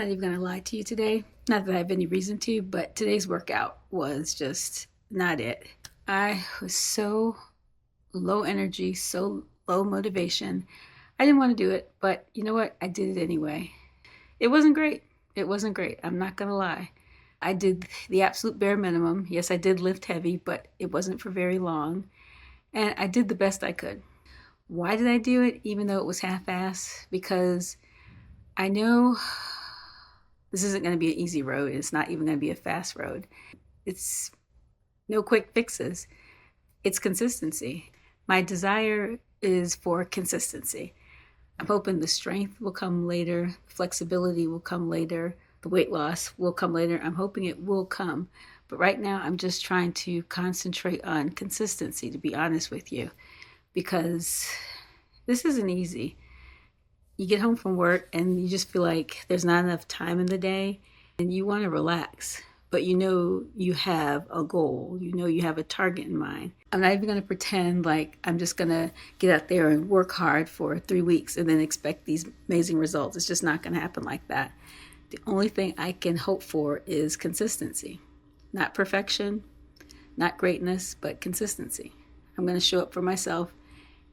even going to lie to you today. Not that I have any reason to, but today's workout was just not it. I was so low energy, so low motivation. I didn't want to do it, but you know what? I did it anyway. It wasn't great. It wasn't great. I'm not going to lie. I did the absolute bare minimum. Yes, I did lift heavy, but it wasn't for very long. And I did the best I could. Why did I do it, even though it was half-ass? Because I know this isn't going to be an easy road. It's not even going to be a fast road. It's no quick fixes. It's consistency. My desire is for consistency. I'm hoping the strength will come later, flexibility will come later, the weight loss will come later. I'm hoping it will come. But right now, I'm just trying to concentrate on consistency, to be honest with you, because this isn't easy. You get home from work and you just feel like there's not enough time in the day and you want to relax, but you know you have a goal, you know you have a target in mind. I'm not even going to pretend like I'm just going to get out there and work hard for 3 weeks and then expect these amazing results. It's just not going to happen like that. The only thing I can hope for is consistency. Not perfection, not greatness, but consistency. I'm going to show up for myself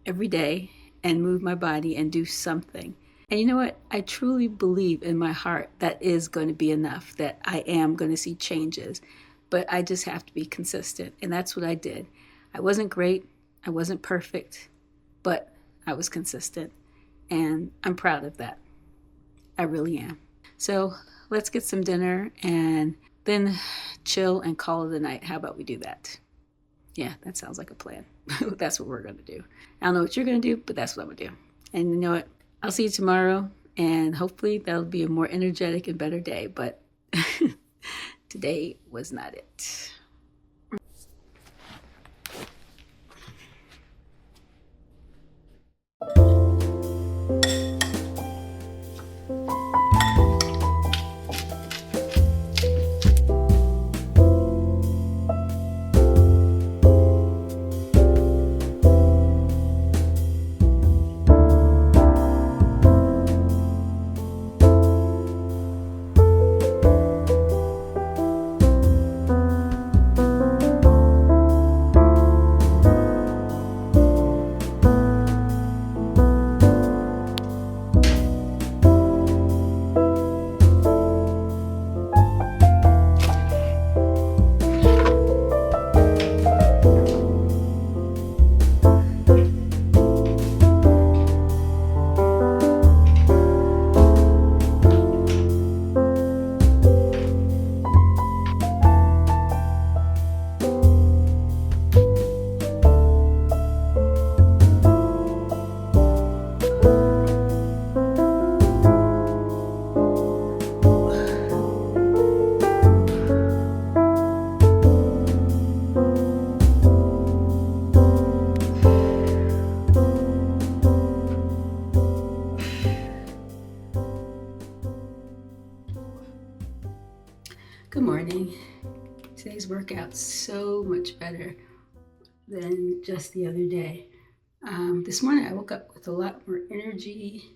every day and move my body and do something. And you know what? I truly believe in my heart that is going to be enough, that I am going to see changes. But I just have to be consistent. And that's what I did. I wasn't great. I wasn't perfect. But I was consistent. And I'm proud of that. I really am. So let's get some dinner and then chill and call it a night. How about we do that? Yeah, that sounds like a plan. That's what we're going to do. I don't know what you're going to do, but that's what I'm going to do. And you know what? I'll see you tomorrow, and hopefully that'll be a more energetic and better day. But today was not it. Good morning. Today's workout's so much better than just the other day. This morning I woke up with a lot more energy.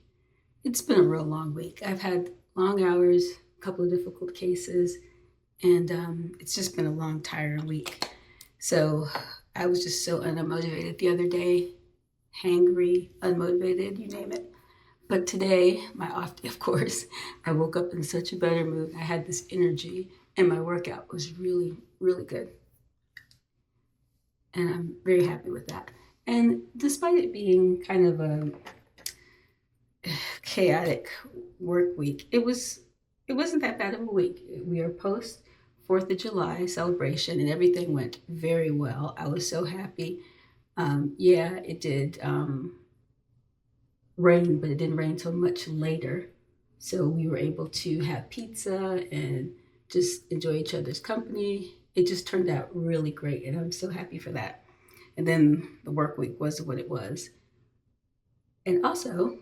It's been a real long week. I've had long hours, a couple of difficult cases, and it's just been a long, tiring week. So I was just so unmotivated the other day, hangry, unmotivated, you name it. But today, my off day, of course, I woke up in such a better mood. I had this energy, and my workout was really, really good. And I'm very happy with that. And despite it being kind of a chaotic work week, it wasn't that bad of a week. We are post 4th of July celebration, and everything went very well. I was so happy. Yeah, it did rain, but it didn't rain till much later. So we were able to have pizza and just enjoy each other's company. It just turned out really great, and I'm so happy for that. And then the work week was what it was. And also,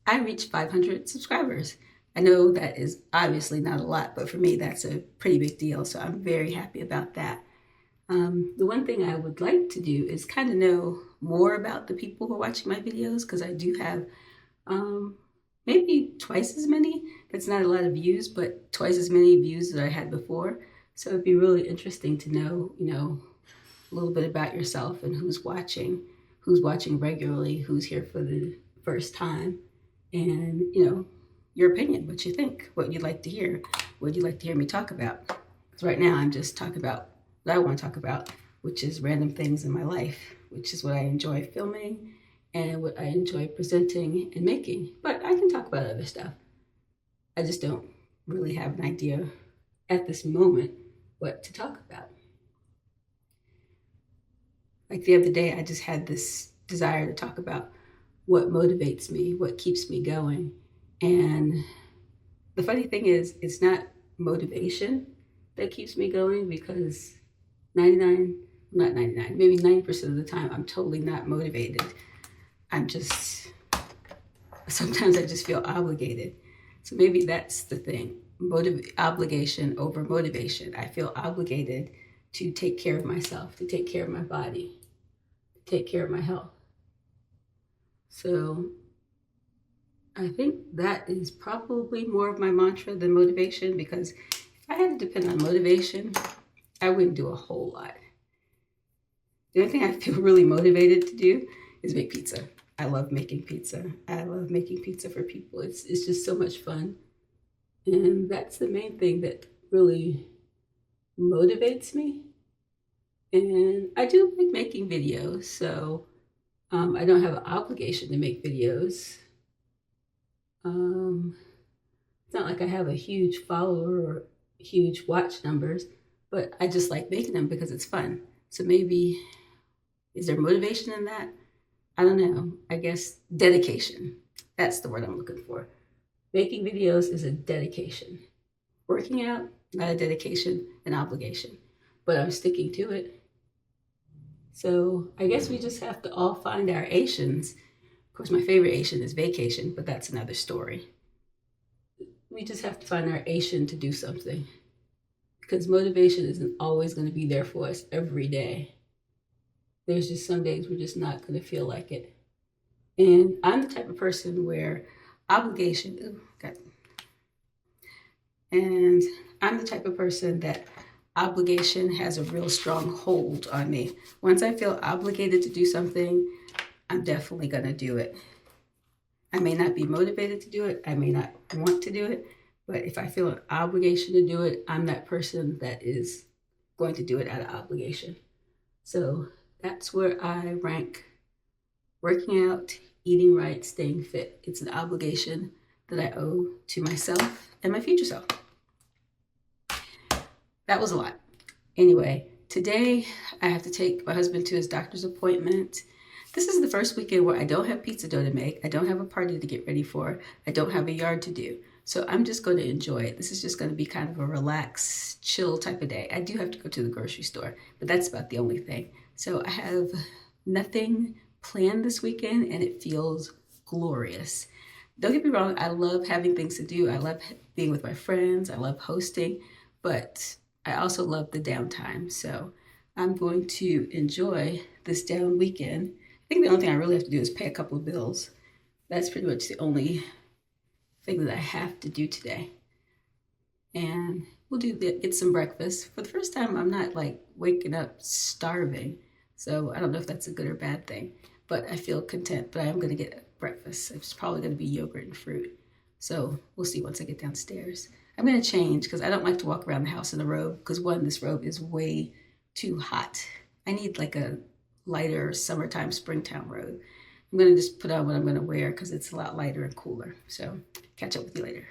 I reached 500 subscribers. I know that is obviously not a lot, but for me, that's a pretty big deal. So I'm very happy about that. The one thing I would like to do is kind of know more about the people who are watching my videos, because I do have maybe twice as many. That's not a lot of views, but twice as many views that I had before. So it'd be really interesting to know, a little bit about yourself and who's watching regularly, who's here for the first time, and, your opinion, what you think, what you'd like to hear, what you'd like to hear me talk about. Because right now I'm just talking about what I want to talk about, which is random things in my life, which is what I enjoy filming and what I enjoy presenting and making. But I can talk about other stuff. I just don't really have an idea at this moment what to talk about. Like the other day, I just had this desire to talk about what motivates me, what keeps me going. And the funny thing is, it's not motivation that keeps me going, because maybe 90% of the time, I'm totally not motivated. Sometimes I just feel obligated. So maybe that's the thing, obligation over motivation. I feel obligated to take care of myself, to take care of my body, to take care of my health. So I think that is probably more of my mantra than motivation, because if I had to depend on motivation, I wouldn't do a whole lot. The only thing I feel really motivated to do is make pizza. I love making pizza. I love making pizza for people. It's just so much fun. And that's the main thing that really motivates me. And I do like making videos, so I don't have an obligation to make videos. It's not like I have a huge follower or huge watch numbers, but I just like making them because it's fun. So maybe, is there motivation in that? I don't know. I guess dedication. That's the word I'm looking for. Making videos is a dedication. Working out, not a dedication, an obligation. But I'm sticking to it. So I guess we just have to all find our Asians. Of course, my favorite Asian is vacation, but that's another story. We just have to find our Asian to do something, because motivation isn't always going to be there for us every day. There's just some days we're just not going to feel like it. And I'm the type of person where obligation, and I'm the type of person that obligation has a real strong hold on me. Once I feel obligated to do something, I'm definitely going to do it. I may not be motivated to do it. I may not want to do it. But if I feel an obligation to do it, I'm that person that is going to do it out of obligation. So that's where I rank working out, eating right, staying fit. It's an obligation that I owe to myself and my future self. That was a lot. Anyway, today I have to take my husband to his doctor's appointment. This is the first weekend where I don't have pizza dough to make. I don't have a party to get ready for. I don't have a yard to do. So I'm just going to enjoy it. This is just going to be kind of a relaxed, chill type of day. I do have to go to the grocery store, but that's about the only thing. So I have nothing planned this weekend, and it feels glorious. Don't get me wrong, I love having things to do. I love being with my friends. I love hosting, but I also love the downtime. So I'm going to enjoy this down weekend. I think the only thing I really have to do is pay a couple of bills. That's pretty much the only thing that I have to do today. And we'll get some breakfast. For the first time, I'm not like waking up starving. So I don't know if that's a good or bad thing, but I feel content. But I am going to get breakfast. It's probably going to be yogurt and fruit. So we'll see once I get downstairs. I'm going to change because I don't like to walk around the house in a robe, because one, this robe is way too hot. I need like a lighter summertime, springtime robe. I'm going to just put on what I'm going to wear because it's a lot lighter and cooler. So catch up with you later.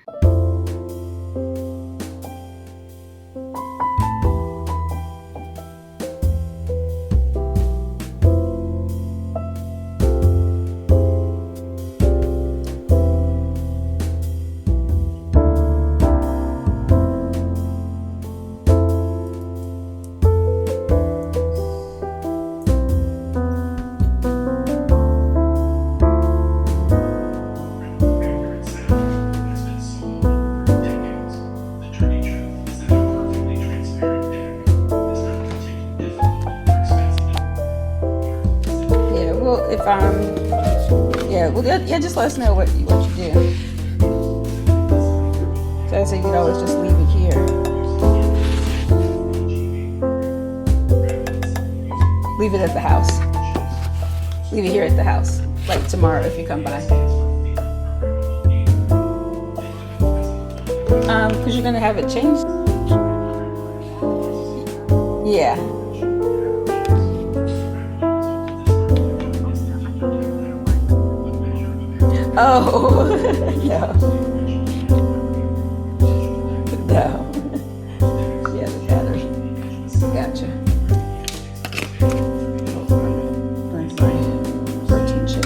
Just let us know what you do. So I said you could always just leave it here. Leave it at the house. Leave it here at the house. Like tomorrow if you come by. Because you're gonna have it changed. Yeah. Oh no. No. Yeah, the battery. Gotcha. Where's my protein shake?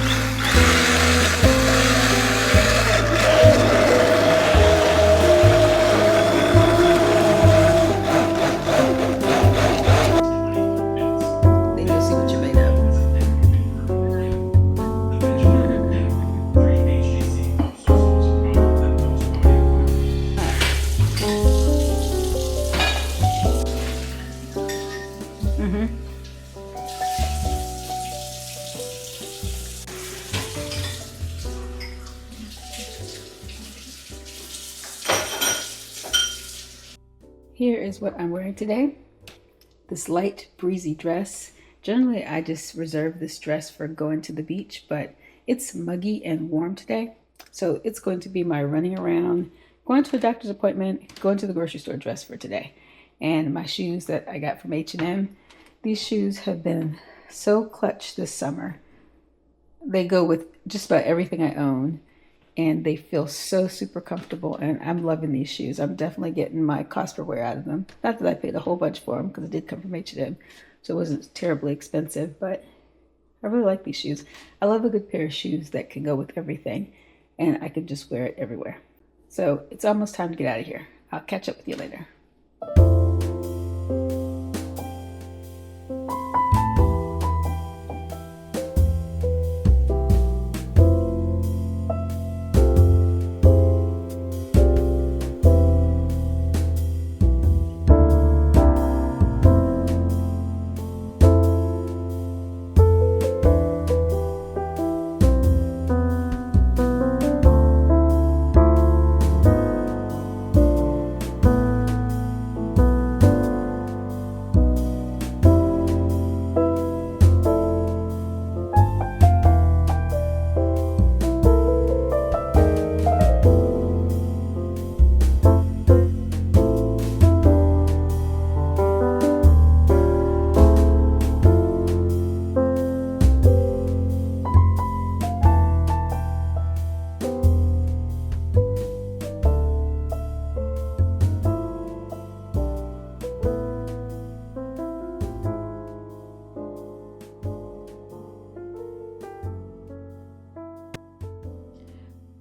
Then you'll see what you're made of. Here is what I'm wearing today. This light breezy dress. Generally, I just reserve this dress for going to the beach, but it's muggy and warm today. So it's going to be my running around, going to a doctor's appointment, going to the grocery store dress for today. And my shoes that I got from H&M. These shoes have been so clutch this summer. They go with just about everything I own. And they feel so super comfortable, and I'm loving these shoes. I'm definitely getting my cost per wear out of them. Not that I paid a whole bunch for them, because it did come from H&M, so it wasn't terribly expensive, but I really like these shoes. I love a good pair of shoes that can go with everything, and I can just wear it everywhere. So it's almost time to get out of here. I'll catch up with you later.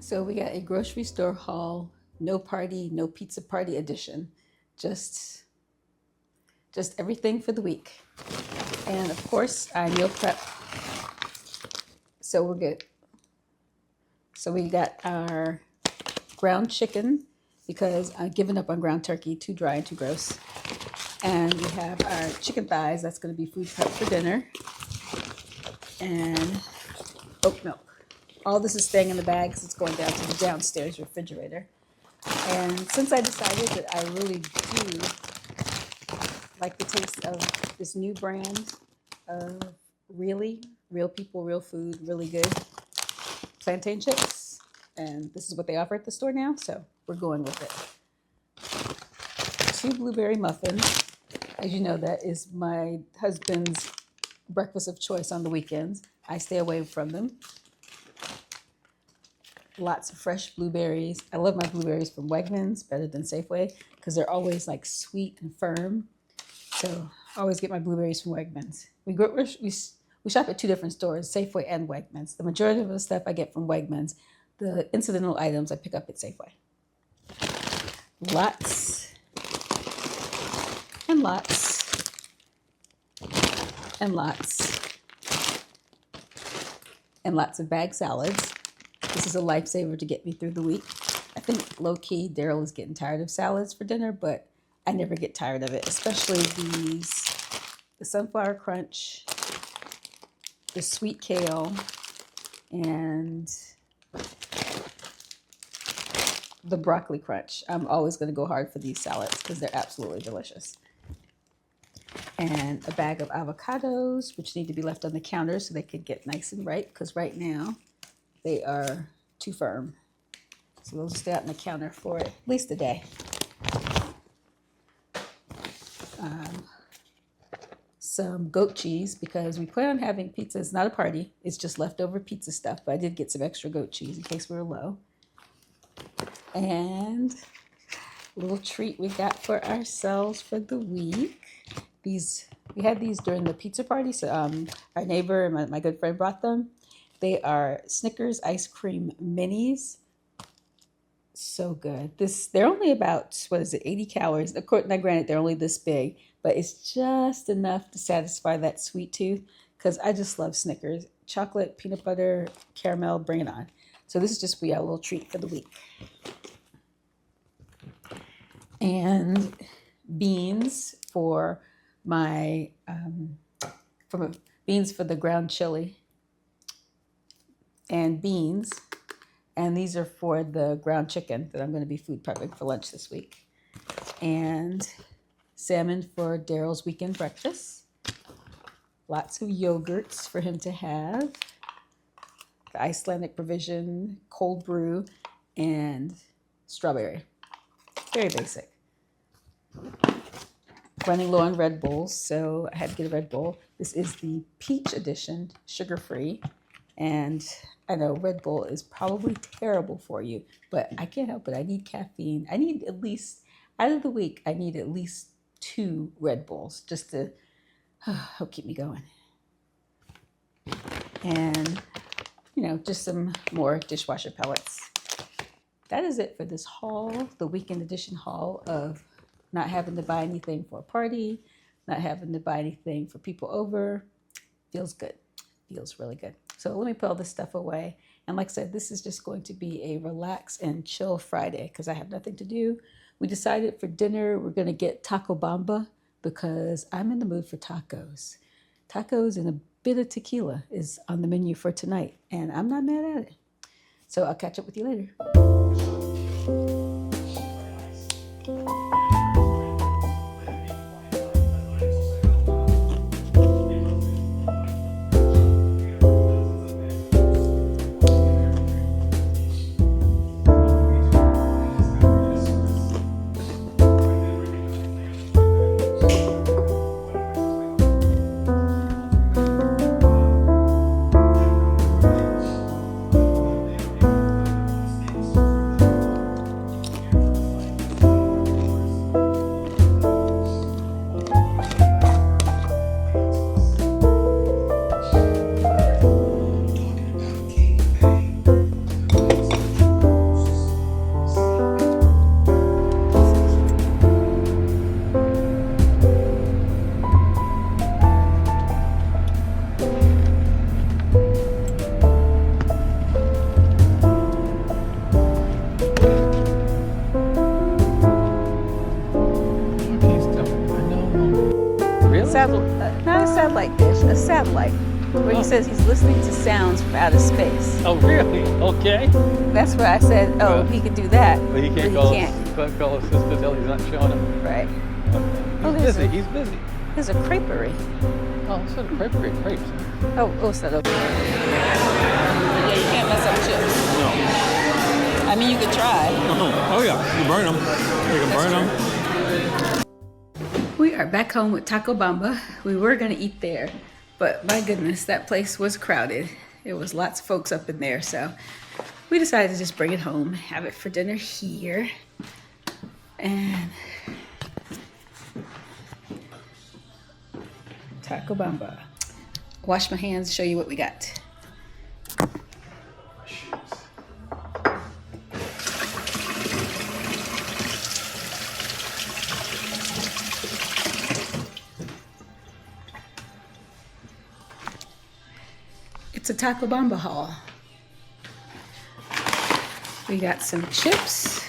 So we got a grocery store haul, no party, no pizza party edition. Just everything for the week. And of course, I meal prep. So we're good. So we got our ground chicken because I've given up on ground turkey, too dry and too gross. And we have our chicken thighs. That's going to be food prep for dinner. And oat milk. All this is staying in the bag because it's going down to the downstairs refrigerator. And since I decided that I really do like the taste of this new brand of Really, Real People, Real Food, really good plantain chips. And this is what they offer at the store now, so we're going with it. 2 blueberry muffins. As you know, that is my husband's breakfast of choice on the weekends. I stay away from them. Lots of fresh blueberries. I love my blueberries from Wegmans better than Safeway because they're always like sweet and firm. So I always get my blueberries from Wegmans. We shop at 2 different stores, Safeway and Wegmans. The majority of the stuff I get from Wegmans. The incidental items I pick up at Safeway. Lots and lots and lots and lots of bag salads. This is a lifesaver to get me through the week. I think low-key Daryl is getting tired of salads for dinner, but I never get tired of it, especially the sunflower crunch, the sweet kale, and the broccoli crunch. I'm always going to go hard for these salads because they're absolutely delicious. And a bag of avocados, which need to be left on the counter so they can get nice and ripe, because right now they are too firm. So they'll stay out on the counter for at least a day. Some goat cheese, because we plan on having pizza. It's not a party, it's just leftover pizza stuff, but I did get some extra goat cheese in case we were low. And a little treat we got for ourselves for the week. We had these during the pizza party. So our neighbor and my good friend brought them. They are Snickers ice cream minis. So good. They're only about, 80 calories. Of course, now granted, they're only this big, but it's just enough to satisfy that sweet tooth, because I just love Snickers. Chocolate, peanut butter, caramel, bring it on. So this is just a little treat for the week. And beans for my beans for the ground chili, and beans. And these are for the ground chicken that I'm going to be food prepping for lunch this week. And salmon for Daryl's weekend breakfast. Lots of yogurts for him to have. The Icelandic provision, cold brew, and strawberry. Very basic. Running low on Red Bulls, so I had to get a Red Bull. This is the peach edition, sugar-free. And I know Red Bull is probably terrible for you, but I can't help it. I need caffeine. I need at least, out of the week, I need at least 2 Red Bulls just to help keep me going. And, just some more dishwasher pellets. That is it for this haul, the weekend edition haul of not having to buy anything for a party, not having to buy anything for people over. Feels good. Feels really good. So let me put all this stuff away. And like I said, this is just going to be a relax and chill Friday because I have nothing to do. We decided for dinner we're going to get Taco Bamba because I'm in the mood for tacos. Tacos and a bit of tequila is on the menu for tonight, and I'm not mad at it. So I'll catch up with you later. Not a satellite dish, a satellite, where he says he's listening to sounds from outer space. Oh, really? Okay. That's where I said, he could do that. But he can't call his sister till he's not showing him. Right. Okay. He's busy. There's a creperie. Oh, it's a creperie, crepes. It's not open. Yeah, you can't mess up chips. No. I mean, you could try. Oh yeah, you burn them. You can burn them. We are back home with Taco Bamba. We were going to eat there, but my goodness, that place was crowded. There was lots of folks up in there, so we decided to just bring it home, have it for dinner here. And Taco Bamba. Wash my hands, show you what we got. It's a Taco Bamba haul. We got some chips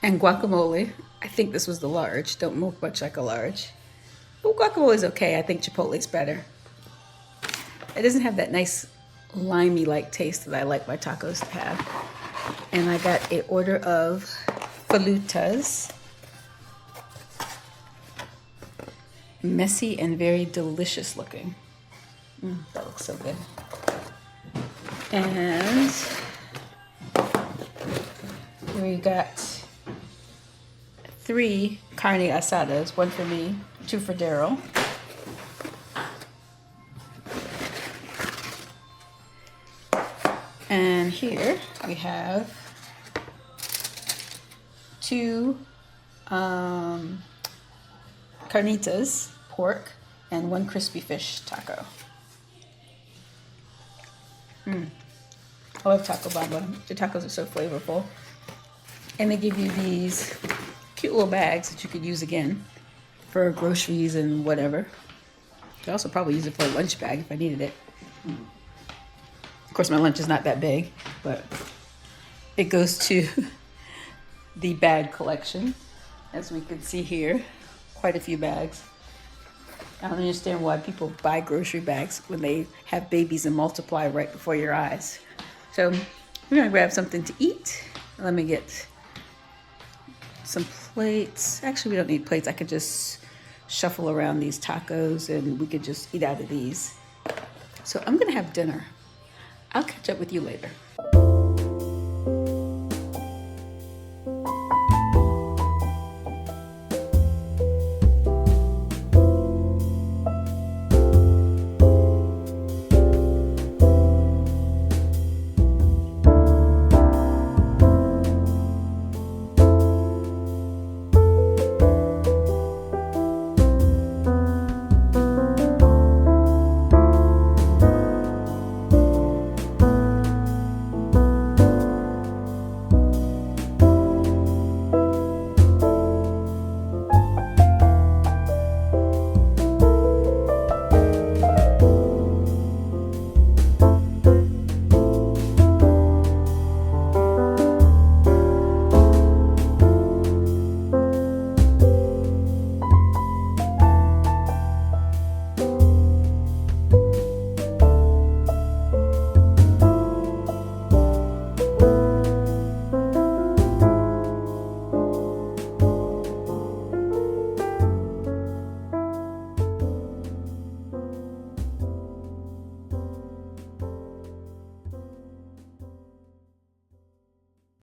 and guacamole. I think this was the large. Don't look much like a large. But guacamole is okay. I think Chipotle's better. It doesn't have that nice limey-like taste that I like my tacos to have. And I got an order of falutas. Messy and very delicious looking. That looks so good. And we got 3 carne asadas, 1 for me, 2 for Daryl. And here we have 2 carnitas, pork, and 1 crispy fish taco. I love Taco Bamba. The tacos are so flavorful. And they give you these cute little bags that you could use again for groceries and whatever. You could also probably use it for a lunch bag if I needed it. Of course, my lunch is not that big, but it goes to the bag collection. As we can see here, quite a few bags. I don't understand why people buy grocery bags when they have babies and multiply right before your eyes. So we're gonna grab something to eat. Let me get some plates. Actually, we don't need plates. I could just shuffle around these tacos and we could just eat out of these. So I'm gonna have dinner. I'll catch up with you later.